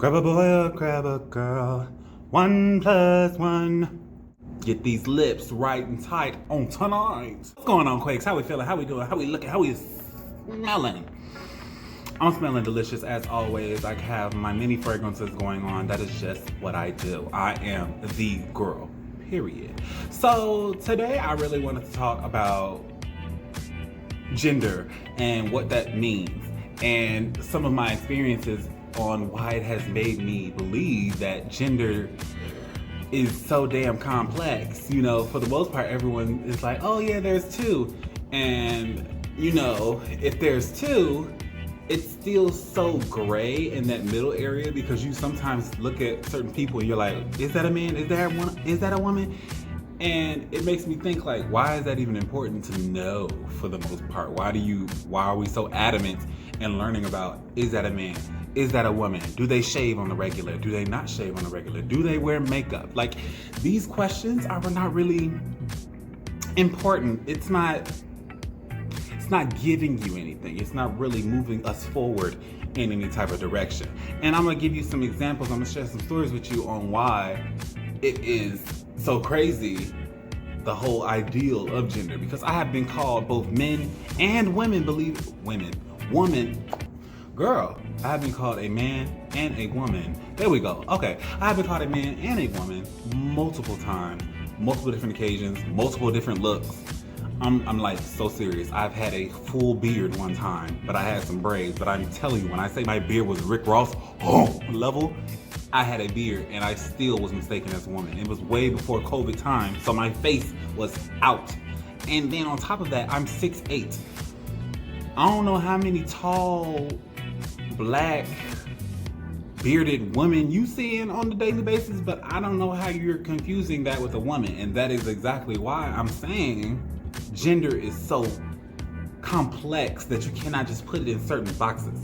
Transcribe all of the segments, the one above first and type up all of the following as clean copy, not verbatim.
Grab a boy or grab a girl. 1+1. Get these lips right and tight on tonight. What's going on, Quakes? How we feeling? How we doing? How we looking? How we smelling? I'm smelling delicious as always. I have my many fragrances going on. That is just what I do. I am the girl, period. So today I really wanted to talk about gender and what that means and some of my experiences on why it has made me believe that gender is so damn complex. You know, for the most part, everyone is like, oh yeah, there's two. And, you know, if there's two, it's still so gray in that middle area because you sometimes look at certain people and you're like, is that a man? Is that a woman? And it makes me think, like, why is that even important to know for the most part? Why are we so adamant in learning about, is that a man? Is that a woman? Do they shave on the regular? Do they not shave on the regular? Do they wear makeup? Like, these questions are not really important. It's not giving you anything. It's not really moving us forward in any type of direction. And I'm gonna give you some examples. I'm gonna share some stories with you on why it is so crazy, the whole ideal of gender, because I have been called both men and women, girl, I have been called a man and a woman. There we go. Okay, I have been called a man and a woman multiple times, multiple different occasions, multiple different looks. I'm like so serious. I've had a full beard one time, but I had some braids. But I'm telling you, when I say my beard was Rick Ross level, I had a beard and I still was mistaken as a woman. It was way before COVID time, so my face was out. And then on top of that, I'm 6'8". I don't know how many tall, black, bearded women you seeing on a daily basis, but I don't know how you're confusing that with a woman. And that is exactly why I'm saying gender is so complex that you cannot just put it in certain boxes.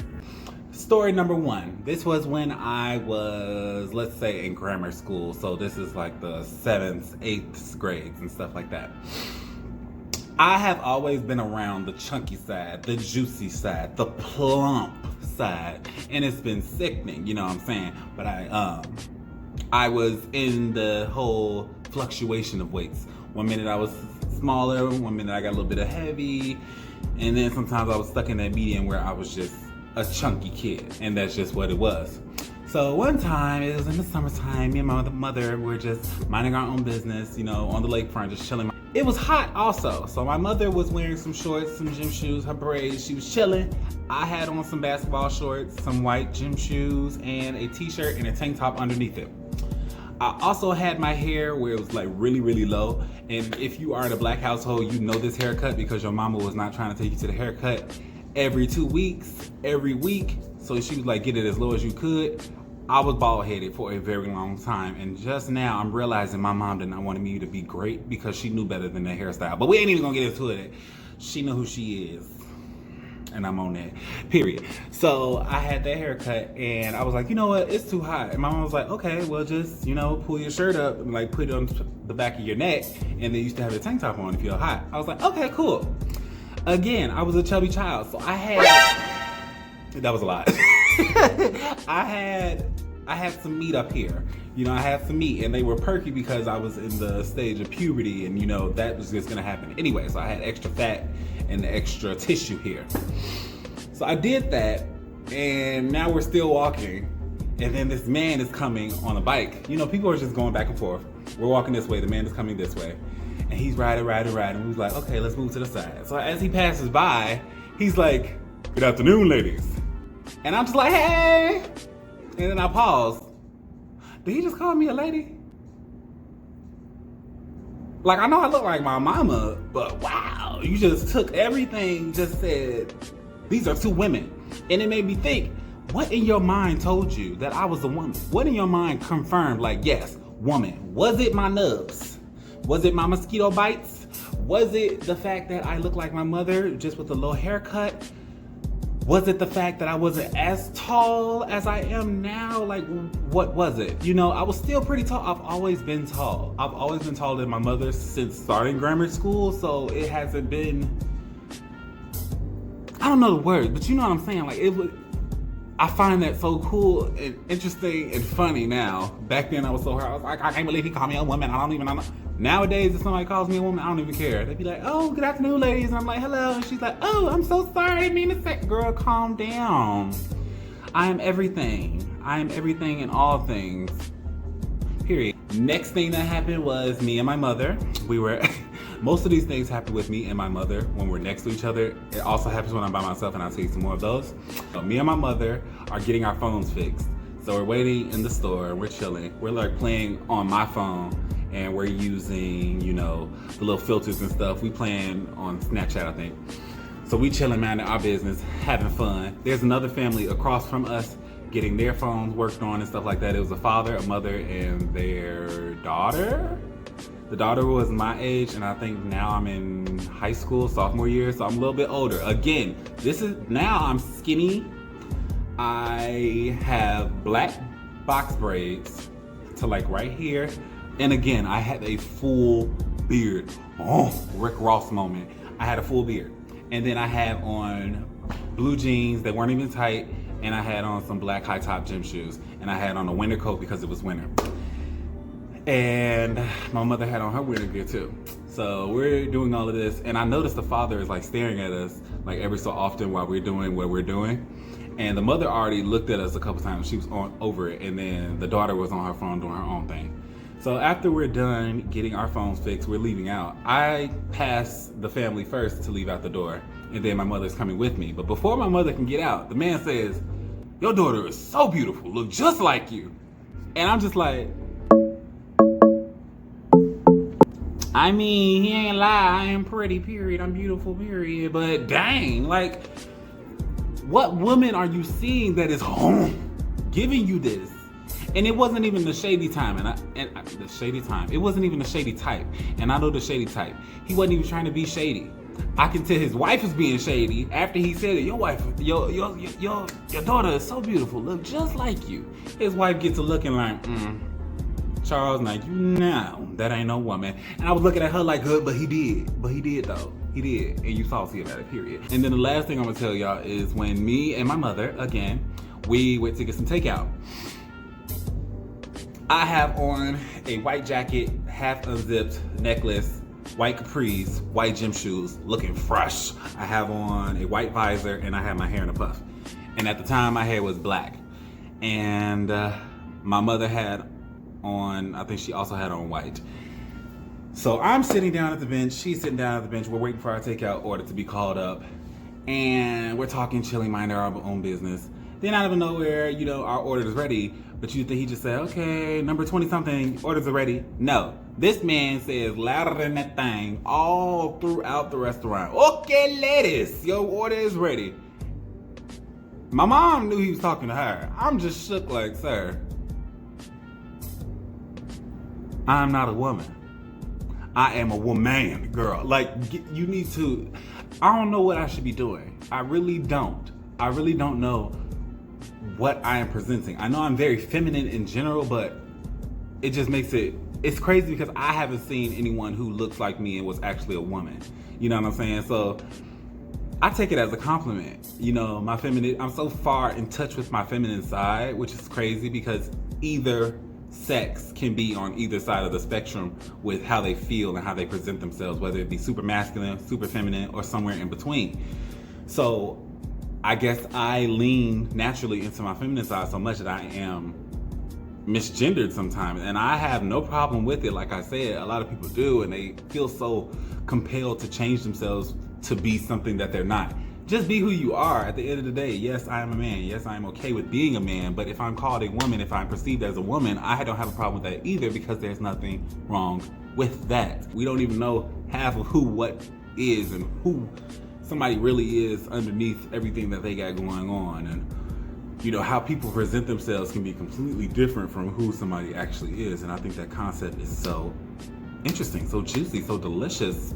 Story number one. This was when I was, let's say, in grammar school. So this is like the 7th, 8th grades and stuff like that. I have always been around the chunky side, the juicy side, the plump side, and it's been sickening, you know what I'm saying? But I was in the whole fluctuation of weights. One minute I was smaller, one minute I got a little bit of heavy, and then sometimes I was stuck in that medium where I was just a chunky kid, and that's just what it was. So one time, it was in the summertime, me and my mother were just minding our own business, you know, on the lakefront, just chilling. It was hot also, so my mother was wearing some shorts, some gym shoes, her braids, she was chilling. I had on some basketball shorts, some white gym shoes, and a t-shirt and a tank top underneath it. I also had my hair where it was like really, really low. And if you are in a black household, you know this haircut because your mama was not trying to take you to the haircut every 2 weeks, every week. So she was like, get it as low as you could. I was bald headed for a very long time. And just now I'm realizing my mom did not want me to be great because she knew better than the hairstyle. But we ain't even gonna get into it. She knew who she is. And I'm on that, period. So I had that haircut and I was like, you know what, it's too hot. And my mom was like, okay, well just, you know, pull your shirt up and like put it on the back of your neck and then you used to have a tank top on if you're hot. I was like, okay, cool. Again, I was a chubby child, so that was a lot. I had some meat up here. You know, I had some meat and they were perky because I was in the stage of puberty and you know, that was just gonna happen anyway. So I had extra fat and extra tissue here. So I did that and now we're still walking and then this man is coming on a bike. You know, people are just going back and forth. We're walking this way, the man is coming this way. And he's riding. We was like, okay, let's move to the side. So as he passes by, he's like, good afternoon, ladies. And I'm just like, hey. And then I pause. Did he just call me a lady? Like, I know I look like my mama, but wow, you just took everything, just said, these are two women. And it made me think, what in your mind told you that I was a woman? What in your mind confirmed, like, yes, woman? Was it my nubs? Was it my mosquito bites? Was it the fact that I look like my mother, just with a low haircut? Was it the fact that I wasn't as tall as I am now? Like, what was it? You know, I was still pretty tall. I've always been tall. I've always been taller than my mother since starting grammar school, so it hasn't been, I don't know the word, but you know what I'm saying? Like, it was, I find that so cool and interesting and funny now. Back then I was so hurt. I was like, I can't believe he called me a woman. I don't even know. Nowadays, if somebody calls me a woman, I don't even care. They'd be like, oh, good afternoon, ladies. And I'm like, hello. And she's like, oh, I'm so sorry. I didn't mean to say. Girl, calm down. I am everything. I am everything in all things. Period. Next thing that happened was me and my mother. We were, most of these things happen with me and my mother when we're next to each other. It also happens when I'm by myself, and I'll tell you some more of those. So me and my mother are getting our phones fixed. So we're waiting in the store, we're chilling. We're like playing on my phone, and we're using, you know, the little filters and stuff. We playing on Snapchat, I think. So we chilling, man, in our business, having fun. There's another family across from us getting their phones worked on and stuff like that. It was a father, a mother, and their daughter. The daughter was my age, and I think now I'm in high school, sophomore year, so I'm a little bit older. Again, now I'm skinny. I have black box braids to like right here. And again, I had a full beard. Oh, Rick Ross moment. I had a full beard. And then I had on blue jeans that weren't even tight, and I had on some black high top gym shoes, and I had on a winter coat because it was winter. And my mother had on her winter gear too. So we're doing all of this, and I noticed the father is like staring at us like every so often while we're doing what we're doing. And the mother already looked at us a couple times. She was over it, and then the daughter was on her phone doing her own thing. So after we're done getting our phones fixed, we're leaving out. I pass the family first to leave out the door, and then my mother's coming with me. But before my mother can get out, the man says, your daughter is so beautiful, look just like you. And I'm just like, I mean, he ain't lie, I am pretty, period, I'm beautiful, period. But dang, like, what woman are you seeing that is giving you this? And it wasn't even the shady time, the shady time. It wasn't even the shady type, and I know the shady type. He wasn't even trying to be shady. I can tell his wife was being shady after he said it. Your wife, your daughter is so beautiful, look just like you. His wife gets to looking like, Charles, now you know that ain't no woman. And I was looking at her like, good, but he did though. He did, and you salty about it, period. And then the last thing I'm gonna tell y'all is when me and my mother, again, we went to get some takeout. I have on a white jacket, half unzipped necklace, white capris, white gym shoes, looking fresh. I have on a white visor, and I have my hair in a puff. And at the time, my hair was black. And my mother had on, I think she also had on white. So I'm sitting down at the bench, she's sitting down at the bench, we're waiting for our takeout order to be called up. And we're talking, chilling, minding our own business. Then out of nowhere, you know, our order is ready, but you think he just said, okay, number 20 something, orders are ready. No, this man says louder than that thing all throughout the restaurant. Okay, ladies, your order is ready. My mom knew he was talking to her. I'm just shook like, sir, I'm not a woman. I am a woman, girl. Like, you need to, I don't know what I should be doing. I really don't. I really don't know what I am presenting. I know I'm very feminine in general, but it just makes it's crazy because I haven't seen anyone who looks like me and was actually a woman. You know what I'm saying? So I take it as a compliment. You know, I'm so far in touch with my feminine side, which is crazy because either sex can be on either side of the spectrum with how they feel and how they present themselves, whether it be super masculine, super feminine, or somewhere in between. So I guess I lean naturally into my feminine side so much that I am misgendered sometimes, and I have no problem with it. Like I said, a lot of people do, and they feel so compelled to change themselves to be something that they're not. Just be who you are. At the end of the day, yes, I am a man. Yes, I am okay with being a man, but if I'm called a woman, if I'm perceived as a woman, I don't have a problem with that either because there's nothing wrong with that. We don't even know half of who what is and who somebody really is underneath everything that they got going on, and you know how people present themselves can be completely different from who somebody actually is. And I think that concept is so interesting, so juicy, so delicious.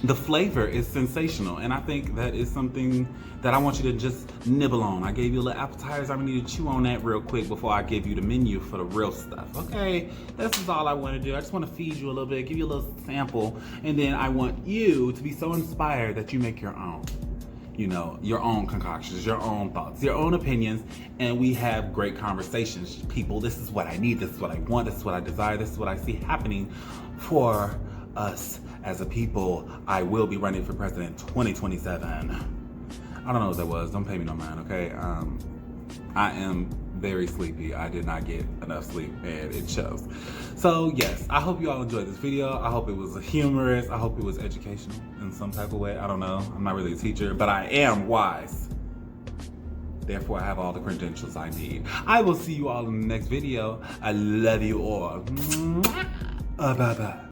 The flavor is sensational, and I think that is something that I want you to just nibble on. I gave you a little appetizer. I need to chew on that real quick before I give you the menu for the real stuff. Okay, this is all I want to do. I just want to feed you a little bit, give you a little sample, and then I want you to be so inspired that you make your own. you know, your own concoctions, your own thoughts, your own opinions, and we have great conversations. People, this is what I need, this is what I want, this is what I desire, this is what I see happening for us as a people. I will be running for president 2027. I don't know what that was. Don't pay me no mind, okay? I am very sleepy. I did not get enough sleep and it shows. So yes, I hope you all enjoyed this video. I hope it was humorous. I hope it was educational in some type of way. I don't know. I'm not really a teacher, but I am wise. Therefore, I have all the credentials I need. I will see you all in the next video. I love you all. Bye-bye.